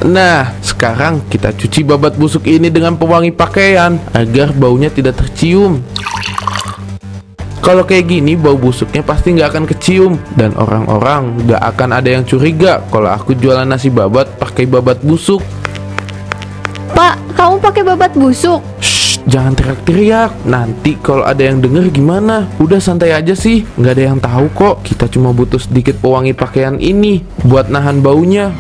Nah, sekarang kita cuci babat busuk ini dengan pewangi pakaian agar baunya tidak tercium. Kalau kayak gini bau busuknya pasti nggak akan kecium dan orang-orang nggak akan ada yang curiga kalau aku jualan nasi babat pakai babat busuk. Pak, kamu pakai babat busuk? Shh, jangan teriak-teriak. Nanti kalau ada yang denger gimana? Udah santai aja sih, nggak ada yang tahu kok. Kita cuma butuh sedikit pewangi pakaian ini buat nahan baunya.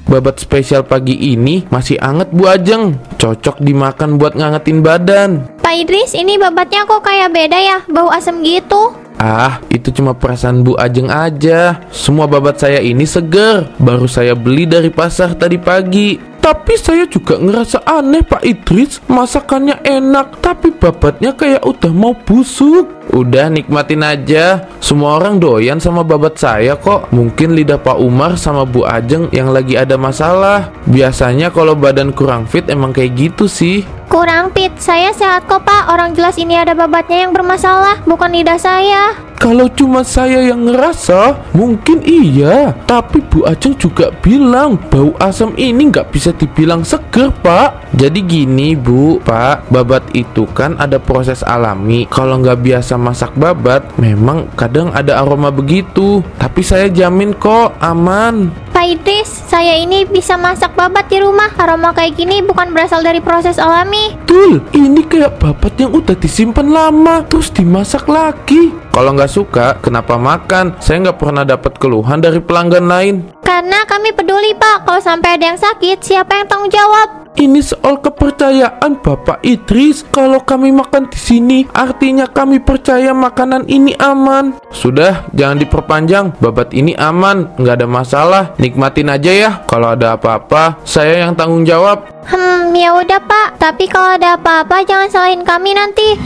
Babat spesial pagi ini masih anget Bu Ajeng, cocok dimakan buat ngangetin badan. Pak Idris, ini babatnya kok kayak beda ya, bau asem gitu. Ah, itu cuma perasaan Bu Ajeng aja. Semua babat saya ini seger, baru saya beli dari pasar tadi pagi. Tapi saya juga ngerasa aneh Pak Idris, masakannya enak tapi babatnya kayak udah mau busuk. Udah nikmatin aja, semua orang doyan sama babat saya kok. Mungkin lidah Pak Umar sama Bu Ajeng yang lagi ada masalah. Biasanya kalau badan kurang fit emang kayak gitu sih. Kurang fit, saya sehat kok Pak. Orang jelas ini ada babatnya yang bermasalah, bukan lidah saya. Kalau cuma saya yang ngerasa, mungkin iya. Tapi Bu Ajeng juga bilang bau asam ini nggak bisa dibilang seger Pak. Jadi gini Bu, Pak, babat itu kan ada proses alami. Kalau nggak biasa masak babat, memang kadang ada aroma begitu. Tapi saya jamin kok aman. Pak Idris, saya ini bisa masak babat di rumah. Aroma kayak gini bukan berasal dari proses alami. Betul, ini kayak babat yang udah disimpan lama terus dimasak lagi. Kalau nggak suka, kenapa makan? Saya nggak pernah dapat keluhan dari pelanggan lain. Karena kami peduli Pak, kalau sampai ada yang sakit, siapa yang tanggung jawab? Ini soal kepercayaan Bapak Idris. Kalau kami makan di sini, artinya kami percaya makanan ini aman. Sudah, jangan diperpanjang. Babat ini aman, nggak ada masalah. Nikmatin aja ya. Kalau ada apa-apa, saya yang tanggung jawab. Ya udah Pak. Tapi kalau ada apa-apa, jangan salahin kami nanti.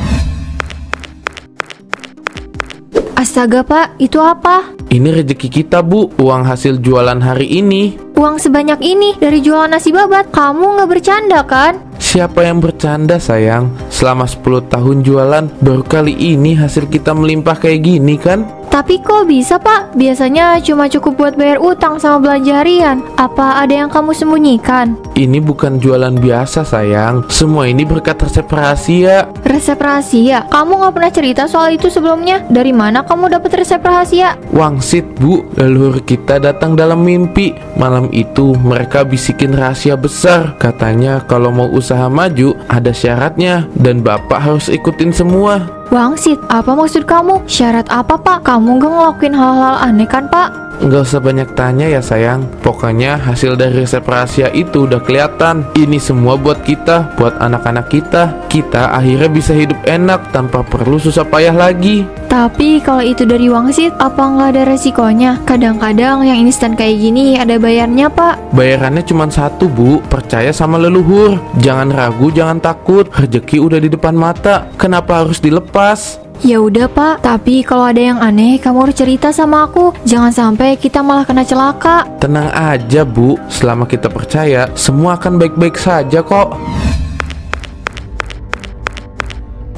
Astaga Pak, itu apa? Ini rezeki kita Bu, uang hasil jualan hari ini. Uang sebanyak ini dari jualan nasi babat. Kamu nggak bercanda kan? Siapa yang bercanda sayang? Selama 10 tahun jualan, baru kali ini hasil kita melimpah kayak gini kan? Tapi kok bisa Pak? Biasanya cuma cukup buat bayar utang sama belanja harian. Apa ada yang kamu sembunyikan? Ini bukan jualan biasa sayang. Semua ini berkat resep rahasia. Resep rahasia? Kamu nggak pernah cerita soal itu sebelumnya. Dari mana kamu dapat resep rahasia? Wangsit Bu, leluhur kita datang dalam mimpi. Malam itu mereka bisikin rahasia besar. Katanya kalau mau usaha maju ada syaratnya dan Bapak harus ikutin semua. Wangsit, apa maksud kamu? Syarat apa Pak? Kamu nggak ngelakuin hal-hal aneh kan Pak? Nggak usah banyak tanya ya sayang. Pokoknya hasil dari resep rahasia itu udah kelihatan. Ini semua buat kita, buat anak-anak kita. Kita akhirnya bisa hidup enak tanpa perlu susah payah lagi. Tapi kalau itu dari wangsit, apa nggak ada resikonya? Kadang-kadang yang instan kayak gini ada bayarnya Pak. Bayarannya cuma satu Bu, percaya sama leluhur. Jangan ragu, jangan takut. Rezeki udah di depan mata. Kenapa harus dilepas? Ya udah Pak, tapi kalau ada yang aneh kamu harus cerita sama aku. Jangan sampai kita malah kena celaka. Tenang aja Bu, selama kita percaya semua akan baik-baik saja kok.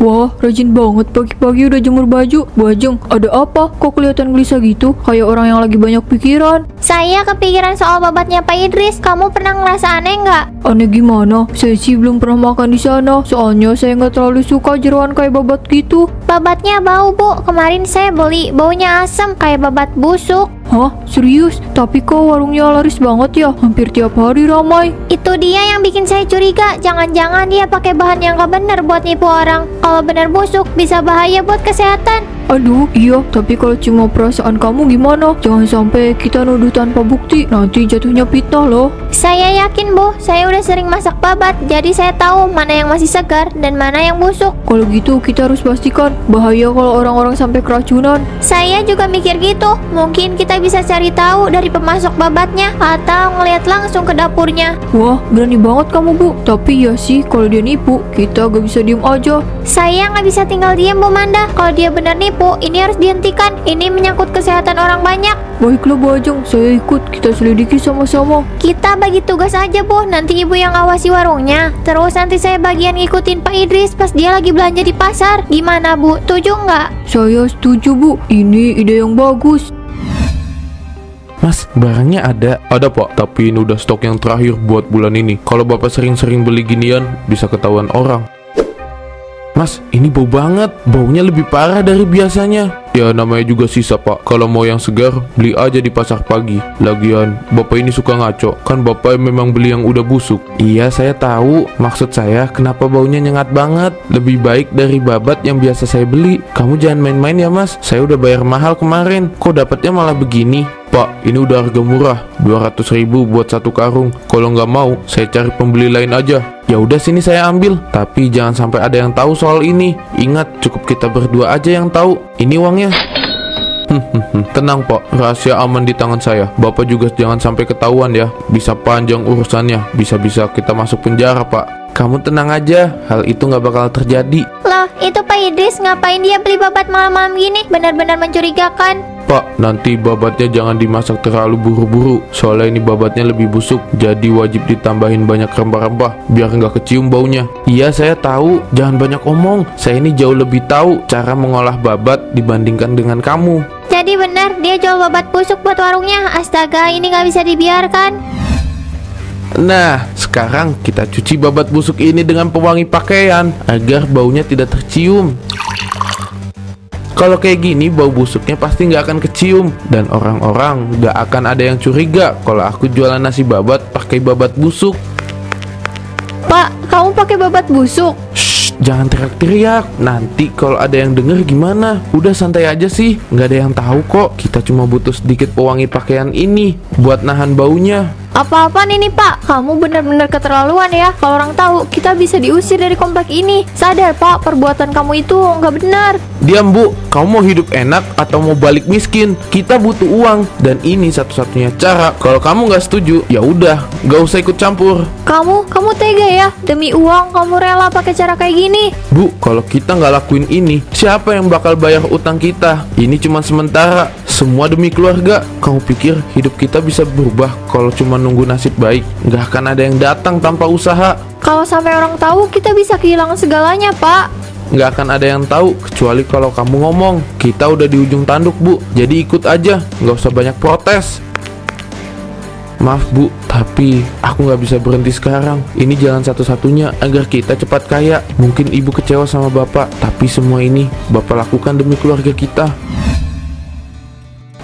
Wah, rajin banget pagi-pagi udah jemur baju. Bu Ajeng, ada apa? Kok kelihatan gelisah gitu? Kayak orang yang lagi banyak pikiran. Saya kepikiran soal babatnya Pak Idris. Kamu pernah ngerasa aneh nggak? Aneh gimana? Saya sih belum pernah makan di sana. Soalnya saya nggak terlalu suka jeroan kayak babat gitu. Babatnya bau Bu. Kemarin saya beli, baunya asam kayak babat busuk. Hah? Serius? Tapi kok warungnya laris banget ya? Hampir tiap hari ramai. Itu dia yang bikin saya curiga. Jangan-jangan dia pakai bahan yang gak bener buat nipu orang. Kalau bener busuk, bisa bahaya buat kesehatan. Aduh, iya. Tapi kalau cuma perasaan kamu gimana? Jangan sampai kita nuduh tanpa bukti. Nanti jatuhnya fitnah loh. Saya yakin Bu, saya udah sering masak babat. Jadi saya tahu mana yang masih segar dan mana yang busuk. Kalau gitu kita harus pastikan. Bahaya kalau orang-orang sampai keracunan. Saya juga mikir gitu. Mungkin kita bisa cari tahu dari pemasok babatnya atau ngeliat langsung ke dapurnya. Wah, berani banget kamu Bu. Tapi ya sih, kalau dia nipu, kita gak bisa diem aja. Saya nggak bisa tinggal diem Bu Manda. Kalau dia bener nipu, ini harus dihentikan. Ini menyangkut kesehatan orang banyak. Baiklah Bu Ajeng, saya ikut. Kita selidiki sama-sama. Kita bagi tugas aja Bu. Nanti ibu yang awasi warungnya. Terus nanti saya bagian ngikutin Pak Idris pas dia lagi belanja di pasar. Gimana Bu? Setuju nggak? Saya setuju Bu. Ini ide yang bagus. Mas, barangnya ada. Ada Pak, tapi ini udah stok yang terakhir buat bulan ini. Kalau Bapak sering-sering beli ginian, bisa ketahuan orang. Mas, ini bau banget. Baunya lebih parah dari biasanya. Ya namanya juga sisa Pak. Kalau mau yang segar, beli aja di pasar pagi. Lagian, Bapak ini suka ngaco. Kan Bapak memang beli yang udah busuk. Iya, saya tahu. Maksud saya, kenapa baunya nyengat banget? Lebih baik dari babat yang biasa saya beli. Kamu jangan main-main ya Mas. Saya udah bayar mahal kemarin. Kok dapatnya malah begini? Pak, ini udah harga murah, 200.000 buat satu karung. Kalau nggak mau, saya cari pembeli lain aja. Ya udah sini saya ambil, tapi jangan sampai ada yang tahu soal ini. Ingat, cukup kita berdua aja yang tahu. Ini uangnya. Tenang Pak, rahasia aman di tangan saya. Bapak juga jangan sampai ketahuan ya. Bisa panjang urusannya, bisa-bisa kita masuk penjara Pak. Kamu tenang aja, hal itu nggak bakal terjadi. Loh, itu Pak Idris ngapain dia beli babat malam-malam gini? Benar-benar mencurigakan. Pak, nanti babatnya jangan dimasak terlalu buru-buru. Soalnya ini babatnya lebih busuk. Jadi wajib ditambahin banyak rempah-rempah biar nggak kecium baunya. Iya, saya tahu. Jangan banyak omong. Saya ini jauh lebih tahu cara mengolah babat dibandingkan dengan kamu. Jadi benar, dia jual babat busuk buat warungnya. Astaga, ini nggak bisa dibiarkan. Nah, sekarang kita cuci babat busuk ini dengan pewangi pakaian agar baunya tidak tercium. Kalau kayak gini, bau busuknya pasti nggak akan kecium. Dan orang-orang nggak akan ada yang curiga kalau aku jualan nasi babat pakai babat busuk. Pak, kamu pakai babat busuk? Shh, jangan teriak-teriak. Nanti kalau ada yang denger gimana? Udah santai aja sih, nggak ada yang tahu kok. Kita cuma butuh sedikit pewangi pakaian ini buat nahan baunya. Apa-apaan ini Pak? Kamu benar-benar keterlaluan ya. Kalau orang tahu, kita bisa diusir dari komplek ini. Sadar Pak, perbuatan kamu itu nggak benar. Diam Bu, kamu mau hidup enak atau mau balik miskin? Kita butuh uang dan ini satu-satunya cara. Kalau kamu nggak setuju, ya udah, nggak usah ikut campur. Kamu tega ya? Demi uang kamu rela pakai cara kayak gini? Bu, kalau kita nggak lakuin ini, siapa yang bakal bayar utang kita? Ini cuma sementara, semua demi keluarga. Kamu pikir hidup kita bisa berubah kalau cuma nunggu nasib baik? Nggak akan ada yang datang tanpa usaha. Kalau sampai orang tahu, kita bisa kehilangan segalanya Pak. Nggak akan ada yang tahu kecuali kalau kamu ngomong. Kita udah di ujung tanduk Bu, jadi ikut aja, nggak usah banyak protes. Maaf Bu, tapi aku nggak bisa berhenti sekarang. Ini jalan satu-satunya agar kita cepat kaya. Mungkin Ibu kecewa sama Bapak, tapi semua ini Bapak lakukan demi keluarga kita.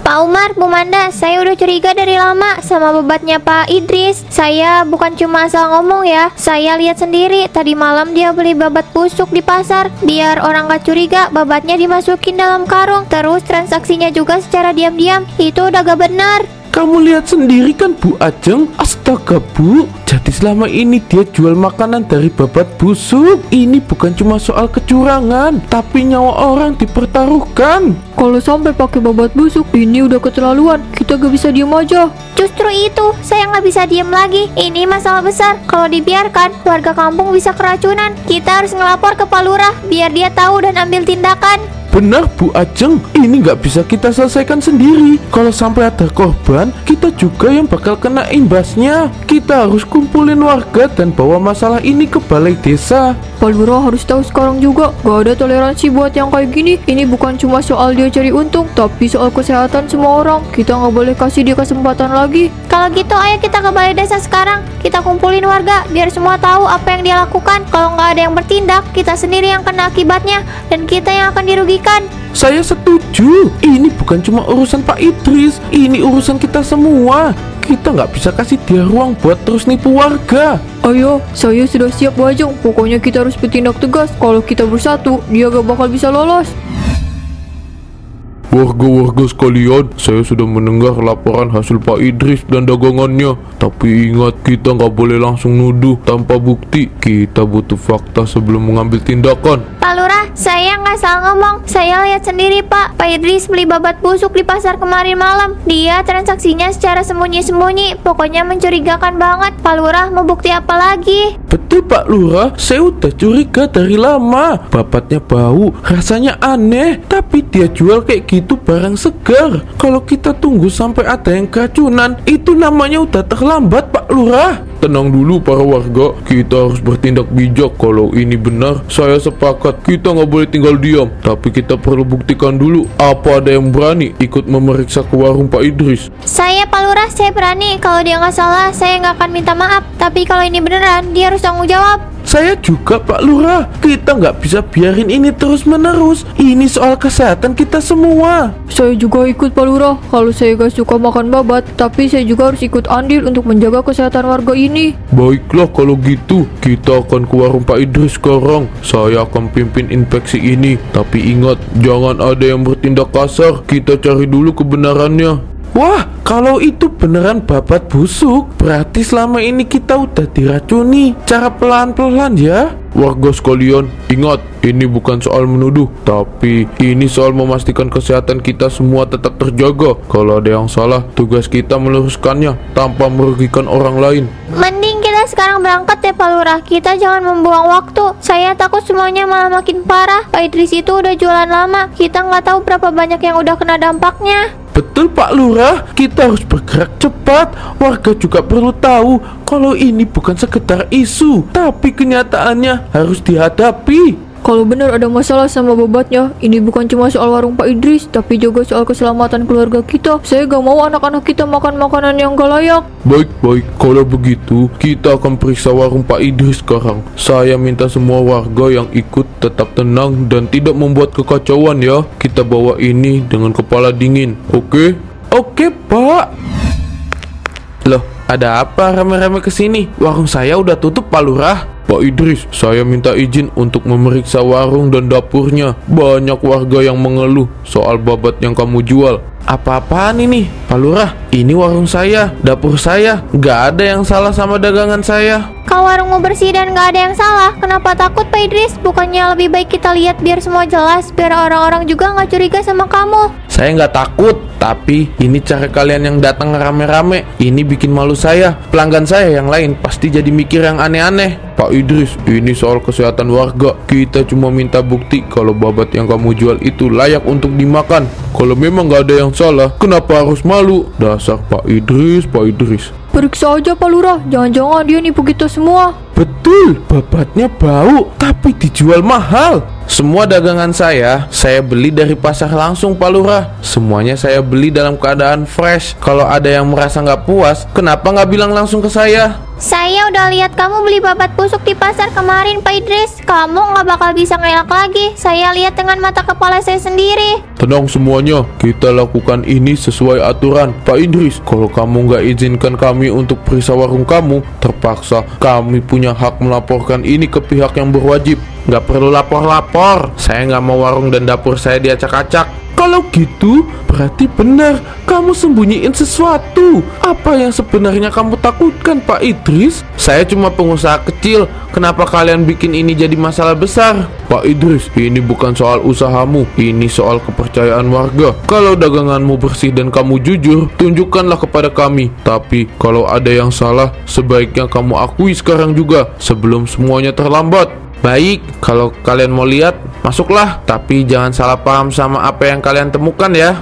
Pak Umar, Bu Manda, saya udah curiga dari lama sama babatnya Pak Idris. Saya bukan cuma asal ngomong ya. Saya lihat sendiri, tadi malam dia beli babat busuk di pasar. Biar orang gak curiga, babatnya dimasukin dalam karung. Terus transaksinya juga secara diam-diam. Itu udah gak benar. Kamu lihat sendiri kan Bu Ajeng? Astaga Bu, jadi selama ini dia jual makanan dari babat busuk. Ini bukan cuma soal kecurangan, tapi nyawa orang dipertaruhkan. Kalau sampai pakai babat busuk, ini udah keterlaluan. Kita gak bisa diem aja. Justru itu, saya nggak bisa diem lagi. Ini masalah besar. Kalau dibiarkan, warga kampung bisa keracunan. Kita harus ngelapor ke Pak Lurah biar dia tahu dan ambil tindakan. Benar Bu Ajeng, ini nggak bisa kita selesaikan sendiri. Kalau sampai ada korban, kita juga yang bakal kena imbasnya. Kita harus kumpulin warga dan bawa masalah ini ke balai desa. Pak Lurah harus tahu sekarang juga, gak ada toleransi buat yang kayak gini. Ini bukan cuma soal dia cari untung, tapi soal kesehatan semua orang. Kita nggak boleh kasih dia kesempatan lagi. Kalau gitu, ayo kita ke balai desa sekarang. Kita kumpulin warga biar semua tahu apa yang dia lakukan. Kalau nggak ada yang bertindak, kita sendiri yang kena akibatnya dan kita yang akan dirugikan. Saya setuju. Ini bukan cuma urusan Pak Idris, ini urusan kita semua. Kita nggak bisa kasih dia ruang buat terus nipu warga. Ayo, saya sudah siap Bu Ajeng. Pokoknya kita harus bertindak tegas. Kalau kita bersatu, dia gak bakal bisa lolos. Warga-warga sekalian, saya sudah mendengar laporan hasil Pak Idris dan dagangannya. Tapi ingat, kita nggak boleh langsung nuduh tanpa bukti. Kita butuh fakta sebelum mengambil tindakan. Pak Lurah, saya nggak salah ngomong. Saya lihat sendiri Pak Idris beli babat busuk di pasar kemarin malam. Dia transaksinya secara sembunyi-sembunyi. Pokoknya mencurigakan banget. Pak Lurah, mau bukti apa lagi? Betul Pak Lurah, saya udah curiga dari lama. Babatnya bau, rasanya aneh. Tapi dia jual kayak gitu barang segar. Kalau kita tunggu sampai ada yang keracunan, itu namanya udah terlambat Pak Lurah. Tenang dulu para warga, kita harus bertindak bijak. Kalau ini benar, saya sepakat. Kita nggak boleh tinggal diam. Tapi kita perlu buktikan dulu. Apa ada yang berani ikut memeriksa ke warung Pak Idris? Saya Pak Lurah, saya berani. Kalau dia nggak salah, saya nggak akan minta maaf. Tapi kalau ini beneran, dia harus tanggung jawab. Saya juga Pak Lurah. Kita nggak bisa biarin ini terus menerus. Ini soal kesehatan kita semua. Saya juga ikut Pak Lurah. Kalau saya gak suka makan babat, tapi saya juga harus ikut andil untuk menjaga kesehatan warga ini. Baiklah kalau gitu, kita akan ke warung Pak Idris sekarang. Saya akan pimpin inspeksi ini. Tapi ingat, jangan ada yang bertindak kasar. Kita cari dulu kebenarannya. Wah, kalau itu beneran babat busuk, berarti selama ini kita udah diracuni. Cara pelan-pelan ya. Warga sekalian, ingat, ini bukan soal menuduh, tapi ini soal memastikan kesehatan kita semua tetap terjaga. Kalau ada yang salah, tugas kita meluruskannya tanpa merugikan orang lain. Mending kita sekarang berangkat ya Pak Lurah. Kita jangan membuang waktu. Saya takut semuanya malah makin parah. Pak Idris itu udah jualan lama. Kita nggak tahu berapa banyak yang udah kena dampaknya. Betul Pak Lurah, kita harus bergerak cepat. Warga juga perlu tahu kalau ini bukan sekedar isu, tapi kenyataannya harus dihadapi. Kalau benar ada masalah sama babatnya, ini bukan cuma soal warung Pak Idris, tapi juga soal keselamatan keluarga kita. Saya gak mau anak-anak kita makan makanan yang gak layak. Baik, kalau begitu kita akan periksa warung Pak Idris sekarang. Saya minta semua warga yang ikut tetap tenang dan tidak membuat kekacauan ya. Kita bawa ini dengan kepala dingin, oke? Oke Pak. Loh, ada apa rame-rame kesini? Warung saya udah tutup Pak Lurah. Pak Idris, saya minta izin untuk memeriksa warung dan dapurnya. Banyak warga yang mengeluh soal babat yang kamu jual. Apa-apaan ini? Pak Lurah, ini warung saya, dapur saya. Gak ada yang salah sama dagangan saya. Kalau warungmu bersih dan gak ada yang salah, kenapa takut Pak Idris? Bukannya lebih baik kita lihat biar semua jelas, biar orang-orang juga gak curiga sama kamu. Saya nggak takut, tapi ini cara kalian yang datang rame-rame. Ini bikin malu saya. Pelanggan saya yang lain pasti jadi mikir yang aneh-aneh. Pak Idris, ini soal kesehatan warga. Kita cuma minta bukti kalau babat yang kamu jual itu layak untuk dimakan. Kalau memang nggak ada yang salah, kenapa harus malu? Dasar Pak Idris, Pak Idris. Periksa aja Pak Lurah, jangan-jangan dia nipu kita semua. Betul, babatnya bau, tapi dijual mahal. Semua dagangan saya beli dari pasar langsung Pak Lurah. Semuanya saya beli dalam keadaan fresh. Kalau ada yang merasa nggak puas, kenapa nggak bilang langsung ke saya? Saya udah lihat kamu beli babat busuk di pasar kemarin Pak Idris. Kamu nggak bakal bisa ngelak lagi. Saya lihat dengan mata kepala saya sendiri. Tenang semuanya, kita lakukan ini sesuai aturan. Pak Idris, kalau kamu nggak izinkan kami untuk periksa warung kamu, terpaksa kami punya hak melaporkan ini ke pihak yang berwajib. Nggak perlu lapor-lapor. Saya nggak mau warung dan dapur saya diacak-acak. Kalau gitu, berarti benar kamu sembunyiin sesuatu. Apa yang sebenarnya kamu takutkan, Pak Idris? Saya cuma pengusaha kecil. Kenapa kalian bikin ini jadi masalah besar? Pak Idris, ini bukan soal usahamu. Ini soal kepercayaan warga. Kalau daganganmu bersih dan kamu jujur, tunjukkanlah kepada kami. Tapi kalau ada yang salah, sebaiknya kamu akui sekarang juga, sebelum semuanya terlambat. Baik, kalau kalian mau lihat, masuklah. Tapi jangan salah paham sama apa yang kalian temukan ya.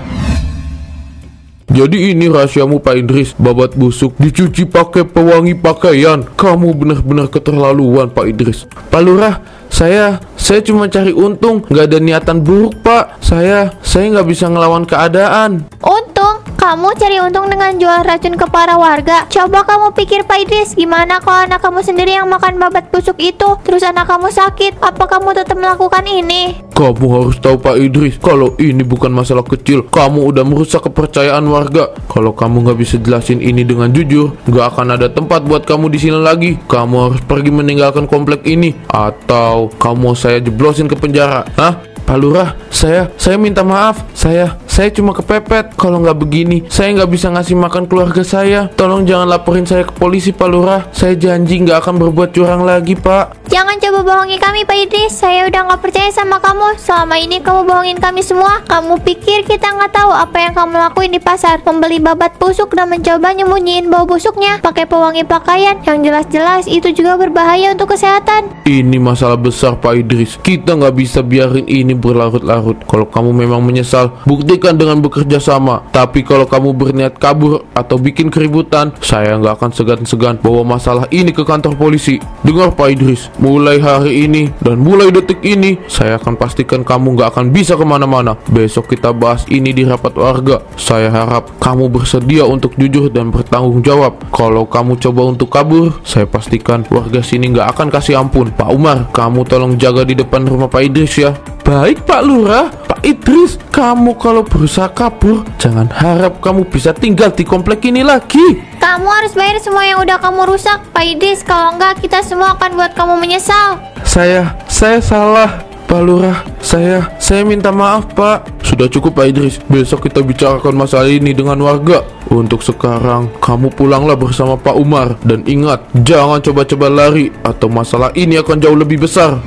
Jadi ini rahasiamu Pak Idris, babat busuk dicuci pakai pewangi pakaian. Kamu benar-benar keterlaluan Pak Idris. Pak Lurah, saya cuma cari untung, nggak ada niatan buruk Pak. Saya nggak bisa ngelawan keadaan. Untung? Kamu cari untung dengan jual racun ke para warga? Coba kamu pikir Pak Idris, gimana kalau anak kamu sendiri yang makan babat busuk itu, terus anak kamu sakit? Apa kamu tetap melakukan ini? Kamu harus tahu Pak Idris, kalau ini bukan masalah kecil. Kamu udah merusak kepercayaan warga. Kalau kamu nggak bisa jelasin ini dengan jujur, nggak akan ada tempat buat kamu di sini lagi. Kamu harus pergi meninggalkan komplek ini, atau kamu saya jeblosin ke penjara. Hah? Pak Lurah, saya minta maaf. Saya cuma kepepet. Kalau nggak begini, saya nggak bisa ngasih makan keluarga saya. Tolong jangan laporin saya ke polisi, Pak Lurah. Saya janji nggak akan berbuat curang lagi, Pak. Jangan coba bohongi kami, Pak Idris. Saya udah nggak percaya sama kamu. Selama ini kamu bohongin kami semua. Kamu pikir kita nggak tahu apa yang kamu lakuin di pasar? Membeli babat busuk dan mencoba nyembunyiin bau busuknya pakai pewangi pakaian. Yang jelas-jelas itu juga berbahaya untuk kesehatan. Ini masalah besar, Pak Idris. Kita nggak bisa biarin ini berlarut-larut. Kalau kamu memang menyesal, buktikan dengan bekerja sama. Tapi kalau kamu berniat kabur atau bikin keributan, saya nggak akan segan-segan bawa masalah ini ke kantor polisi. Dengar Pak Idris, mulai hari ini dan mulai detik ini, saya akan pastikan kamu nggak akan bisa kemana-mana. Besok kita bahas ini di rapat warga. Saya harap kamu bersedia untuk jujur dan bertanggung jawab. Kalau kamu coba untuk kabur, saya pastikan warga sini nggak akan kasih ampun. Pak Umar, kamu tolong jaga di depan rumah Pak Idris ya. Baik Pak Lurah. Pak Idris, kamu kalau berusaha kabur, jangan harap kamu bisa tinggal di komplek ini lagi. Kamu harus bayar semua yang udah kamu rusak, Pak Idris. Kalau enggak, kita semua akan buat kamu menyesal. Saya salah. Pak Lurah, saya minta maaf Pak. Sudah cukup Pak Idris, besok kita bicarakan masalah ini dengan warga. Untuk sekarang, kamu pulanglah bersama Pak Umar. Dan ingat, jangan coba-coba lari, atau masalah ini akan jauh lebih besar.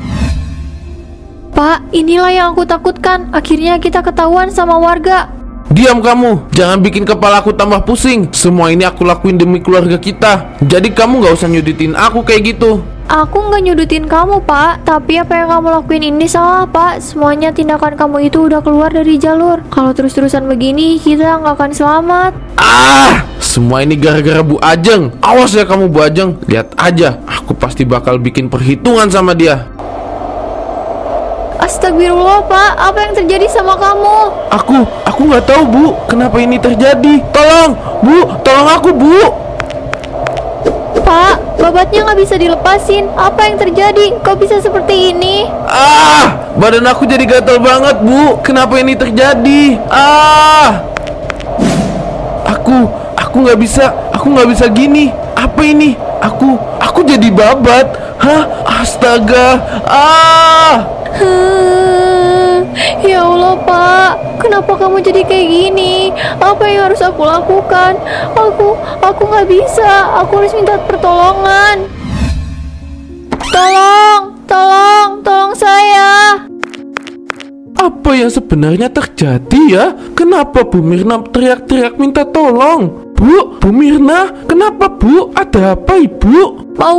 Pak, inilah yang aku takutkan. Akhirnya kita ketahuan sama warga. Diam kamu, jangan bikin kepala aku tambah pusing. Semua ini aku lakuin demi keluarga kita. Jadi kamu gak usah nyudutin aku kayak gitu. Aku nggak nyudutin kamu, Pak. Tapi apa yang kamu lakuin ini salah, Pak. Semuanya tindakan kamu itu udah keluar dari jalur. Kalau terus-terusan begini, kita nggak akan selamat. Semua ini gara-gara Bu Ajeng. Awas ya kamu Bu Ajeng. Lihat aja, aku pasti bakal bikin perhitungan sama dia. Astagfirullah, Pak. Apa yang terjadi sama kamu? Aku nggak tahu Bu, kenapa ini terjadi. Tolong, Bu, tolong aku Bu. Pak, babatnya nggak bisa dilepasin. Apa yang terjadi? Kok bisa seperti ini? Badan aku jadi gatal banget Bu. Kenapa ini terjadi? Aku nggak bisa gini. Apa ini? Aku jadi babat. Hah? Astaga. Ya Allah, Pak. Kenapa kamu jadi kayak gini? Apa yang harus aku lakukan? Aku nggak bisa. Aku harus minta pertolongan. Tolong saya. Apa yang sebenarnya terjadi ya? Kenapa Bu Mirna teriak-teriak minta tolong? Bu Mirna, kenapa Bu? Ada apa Ibu? Pak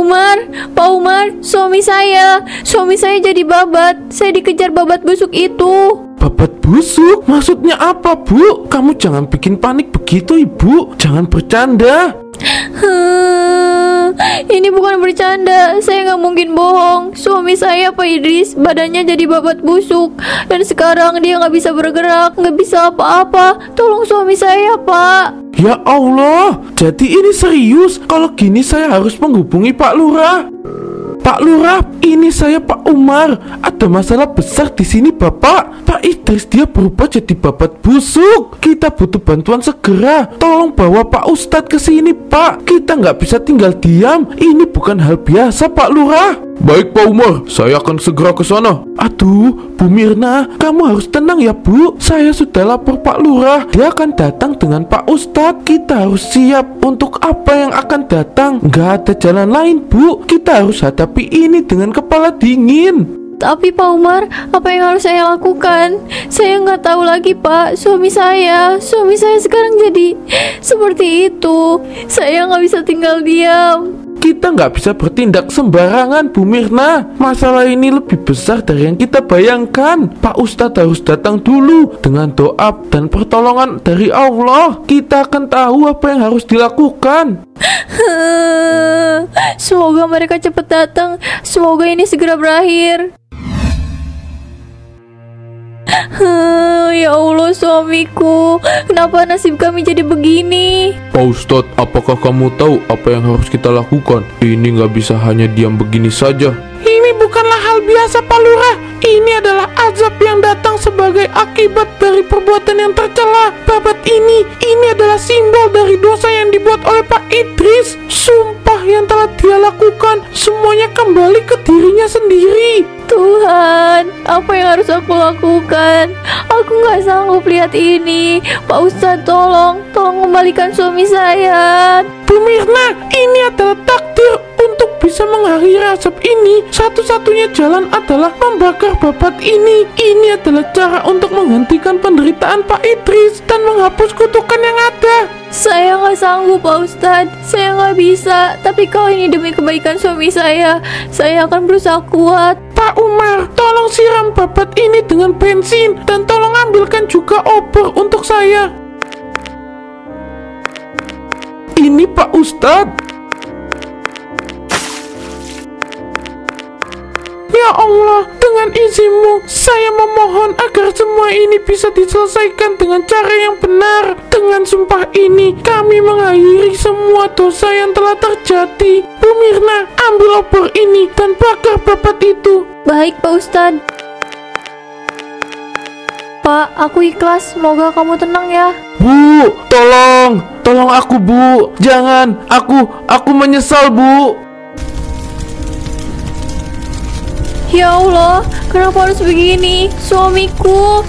Umar, suami saya jadi babat. Saya dikejar babat busuk itu. Babat busuk? Maksudnya apa Bu? Kamu jangan bikin panik begitu Ibu. Jangan bercanda. Ini bukan bercanda. Saya nggak mungkin bohong. Suami saya Pak Idris badannya jadi babat busuk. Dan sekarang dia nggak bisa bergerak, nggak bisa apa-apa. Tolong suami saya, Pak. Ya Allah, jadi ini serius. Kalau gini saya harus menghubungi Pak Lurah. Pak Lurah, ini saya Pak Umar. Ada masalah besar di sini Bapak. Pak Idris dia berubah jadi babat busuk. Kita butuh bantuan segera. Tolong bawa Pak Ustadz ke sini Pak. Kita nggak bisa tinggal diam. Ini bukan hal biasa Pak Lurah. Baik Pak Umar, saya akan segera ke sana. Aduh, Bu Mirna, kamu harus tenang ya Bu. Saya sudah lapor Pak Lurah. Dia akan datang dengan Pak Ustadz. Kita harus siap untuk apa yang akan datang. Nggak ada jalan lain Bu. Kita harus hadapi ini dengan kepala dingin. Tapi Pak Umar, apa yang harus saya lakukan? Saya nggak tahu lagi Pak. Suami saya sekarang jadi seperti itu. Saya nggak bisa tinggal diam. Kita nggak bisa bertindak sembarangan Bu Mirna. Masalah ini lebih besar dari yang kita bayangkan. Pak Ustadz harus datang dulu. Dengan doa dan pertolongan dari Allah, kita akan tahu apa yang harus dilakukan. Semoga mereka cepat datang. Semoga ini segera berakhir. Ya Allah suamiku, kenapa nasib kami jadi begini? Pak Ustadz, apakah kamu tahu apa yang harus kita lakukan? Ini nggak bisa hanya diam begini saja. Ini bukanlah hal biasa Pak Lurah. Ini adalah azab yang datang sebagai akibat dari perbuatan yang tercela. Babat ini adalah simbol dari dosa yang dibuat oleh Pak Idris. Sumpah yang telah dia lakukan semuanya kembali ke dirinya sendiri. Tuhan, apa yang harus aku lakukan? Aku nggak sanggup lihat ini. Pak Ustadz, tolong kembalikan suami saya. Bu Mirna, ini adalah takdir untuk bisa bisa mengakhiri asap ini, satu-satunya jalan adalah membakar babat ini. Ini adalah cara untuk menghentikan penderitaan Pak Idris dan menghapus kutukan yang ada. Saya nggak sanggup, Pak Ustadz. Saya nggak bisa. Tapi kalau ini demi kebaikan suami saya akan berusaha kuat. Pak Umar, tolong siram babat ini dengan bensin dan tolong ambilkan juga obor untuk saya. Ini Pak Ustadz. Ya Allah, dengan izinmu, saya memohon agar semua ini bisa diselesaikan dengan cara yang benar. Dengan sumpah ini, kami mengakhiri semua dosa yang telah terjadi. Bu Mirna, ambil obor ini dan bakar babat itu. Baik, Pak Ustadz. Pak, aku ikhlas. Semoga kamu tenang ya. Bu, tolong aku, Bu. Jangan, aku menyesal, Bu. Ya Allah, kenapa harus begini? Suamiku.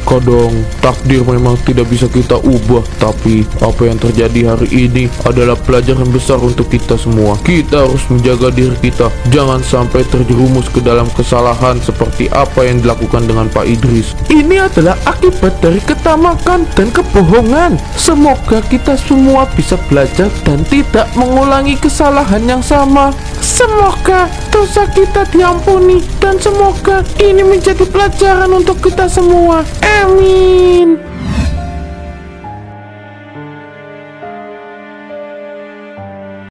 Kadang takdir memang tidak bisa kita ubah, tapi apa yang terjadi hari ini adalah pelajaran besar untuk kita semua. Kita harus menjaga diri kita, jangan sampai terjerumus ke dalam kesalahan seperti apa yang dilakukan dengan Pak Idris. Ini adalah akibat dari ketamakan dan kebohongan. Semoga kita semua bisa belajar dan tidak mengulangi kesalahan yang sama. Semoga dosa kita diampuni dan semoga ini menjadi pelajaran untuk kita semua. Amin.